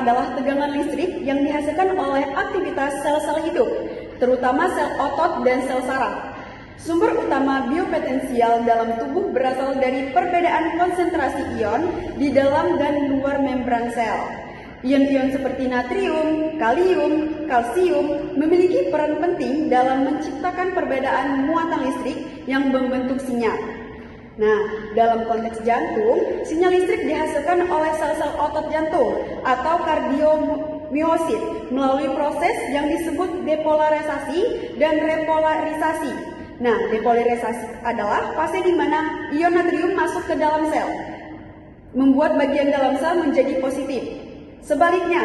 adalah tegangan listrik yang dihasilkan oleh aktivitas sel-sel hidup, terutama sel otot dan sel saraf. Sumber utama biopotensial dalam tubuh berasal dari perbedaan konsentrasi ion di dalam dan luar membran sel. Ion-ion seperti natrium, kalium, kalsium memiliki peran penting dalam menciptakan perbedaan muatan listrik yang membentuk sinyal. Nah, dalam konteks jantung, sinyal listrik dihasilkan oleh sel-sel otot jantung atau kardiomyosit melalui proses yang disebut depolarisasi dan repolarisasi. Nah, depolarisasi adalah fase di mana ion natrium masuk ke dalam sel, membuat bagian dalam sel menjadi positif. Sebaliknya,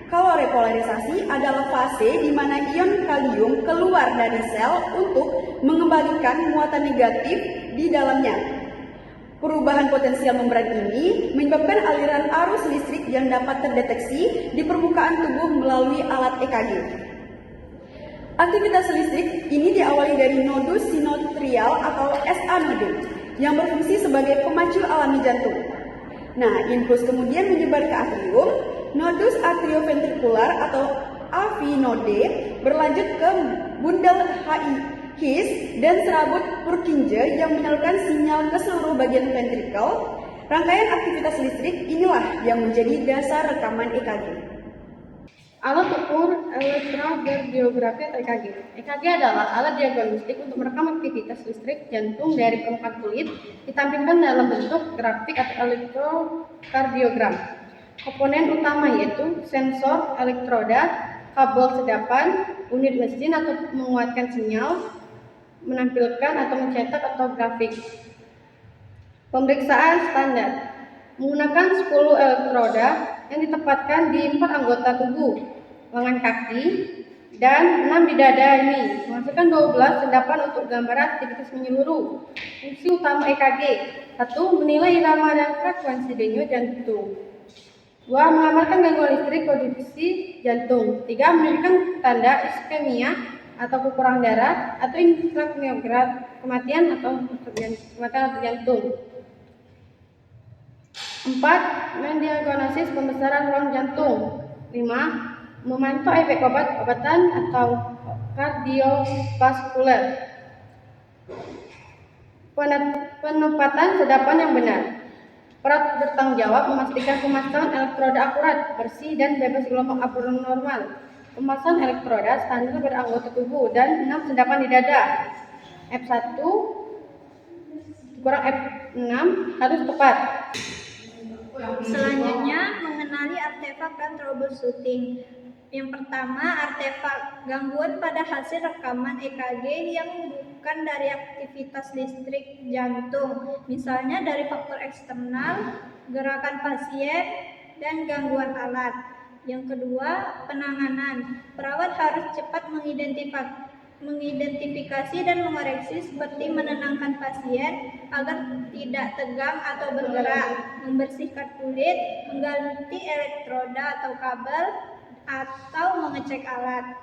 kalau repolarisasi adalah fase di mana ion kalium keluar dari sel untuk mengembalikan muatan negatif di dalamnya. Perubahan potensial membran ini menyebabkan aliran arus listrik yang dapat terdeteksi di permukaan tubuh melalui alat EKG. Aktivitas listrik ini diawali dari nodus sinoatrial atau SA node yang berfungsi sebagai pemacu alami jantung. Nah, impuls kemudian menyebar ke atrium, nodus atrioventrikular atau AV node berlanjut ke bundel His dan serabut Purkinje yang menyalurkan sinyal ke seluruh bagian ventrikel. Rangkaian aktivitas listrik inilah yang menjadi dasar rekaman EKG. Alat ukur elektrokardiografi atau EKG. EKG adalah alat diagnostik untuk merekam aktivitas listrik jantung dari permukaan kulit, ditampilkan dalam bentuk grafik atau elektrokardiogram. Komponen utama yaitu sensor, elektroda, kabel sedapan, unit mesin atau menguatkan sinyal, menampilkan atau mencetak atau grafik. Pemeriksaan standar menggunakan 10 elektroda yang ditempatkan di 4 anggota tubuh, lengan kaki, dan 6 di dada ini, menghasilkan 12 sedapan untuk gambaran aktivitas menyeluruh. Fungsi utama EKG: 1. Menilai irama dan frekuensi denyut jantung. 2. Mengamalkan gangguan listrik kondisi jantung. 3. Menunjukkan tanda iskemia atau kekurangan darah atau infarktmiogram, kematian atau jantung. 4. Mendiagnosis pembesaran ruang jantung. 5. Memantau efek obat-obatan atau kardiovaskuler. Penempatan sedapan yang benar. Perawat bertanggung jawab memastikan pemasangan elektroda akurat, bersih, dan bebas gelombang abnormal. Pemasangan elektroda standar beranggota tubuh dan 6 sedapan di dada. F1 kurang F6 harus tepat. Selanjutnya, mengenali artefak dan troubleshooting. Yang pertama, artefak gangguan pada hasil rekaman EKG yang bukan dari aktivitas listrik jantung, misalnya dari faktor eksternal, gerakan pasien, dan gangguan alat. Yang kedua, penanganan. Perawat harus cepat mengidentifikasi dan mengoreksi seperti menenangkan pasien agar tidak tegang atau bergerak, membersihkan kulit, mengganti elektroda atau kabel, atau mengecek alat.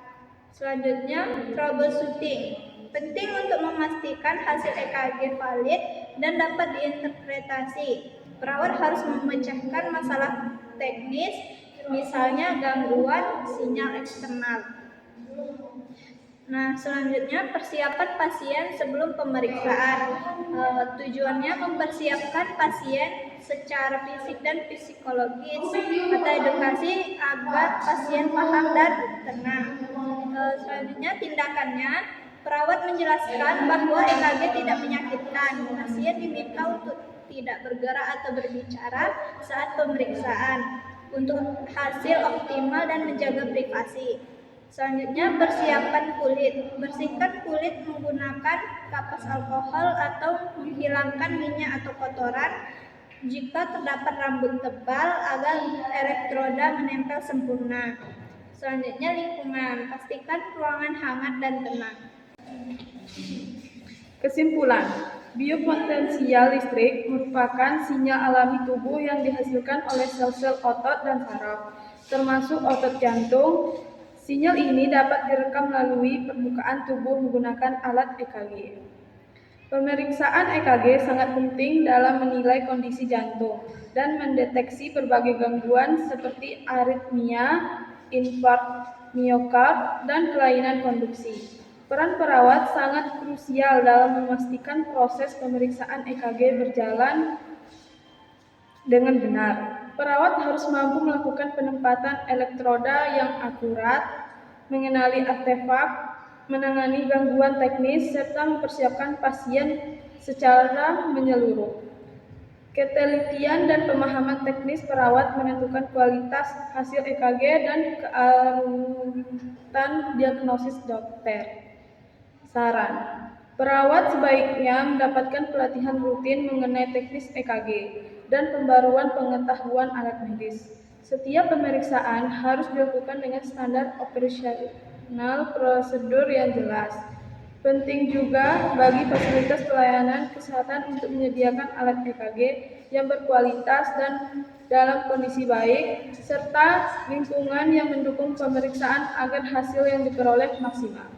Selanjutnya, troubleshooting. Penting untuk memastikan hasil EKG valid dan dapat diinterpretasi. Perawat harus memecahkan masalah teknis, misalnya gangguan sinyal eksternal. Nah, selanjutnya persiapan pasien sebelum pemeriksaan. Tujuannya mempersiapkan pasien secara fisik dan psikologis atau edukasi agar pasien paham dan tenang. Selanjutnya tindakannya, perawat menjelaskan bahwa EKG tidak menyakitkan. Pasien diminta untuk tidak bergerak atau berbicara saat pemeriksaan untuk hasil optimal dan menjaga privasi. Selanjutnya, persiapan kulit. Bersihkan kulit menggunakan kapas alkohol atau menghilangkan minyak atau kotoran. Jika terdapat rambut tebal, agar elektroda menempel sempurna. Selanjutnya, lingkungan. Pastikan ruangan hangat dan tenang. Kesimpulan, biopotensial listrik merupakan sinyal alami tubuh yang dihasilkan oleh sel-sel otot dan saraf, termasuk otot jantung. Sinyal ini dapat direkam melalui permukaan tubuh menggunakan alat EKG. Pemeriksaan EKG sangat penting dalam menilai kondisi jantung. dan mendeteksi berbagai gangguan seperti aritmia, infark miokard, dan kelainan konduksi. Peran perawat sangat krusial dalam memastikan proses pemeriksaan EKG berjalan dengan benar. Perawat harus mampu melakukan penempatan elektroda yang akurat, mengenali artefak, menangani gangguan teknis, serta mempersiapkan pasien secara menyeluruh. Ketelitian dan pemahaman teknis perawat menentukan kualitas hasil EKG dan kearutan diagnosis dokter. Saran: perawat sebaiknya mendapatkan pelatihan rutin mengenai teknis EKG dan pembaruan pengetahuan alat medis. Setiap pemeriksaan harus dilakukan dengan standar operasional prosedur yang jelas. Penting juga bagi fasilitas pelayanan kesehatan untuk menyediakan alat EKG yang berkualitas dan dalam kondisi baik, serta lingkungan yang mendukung pemeriksaan agar hasil yang diperoleh maksimal.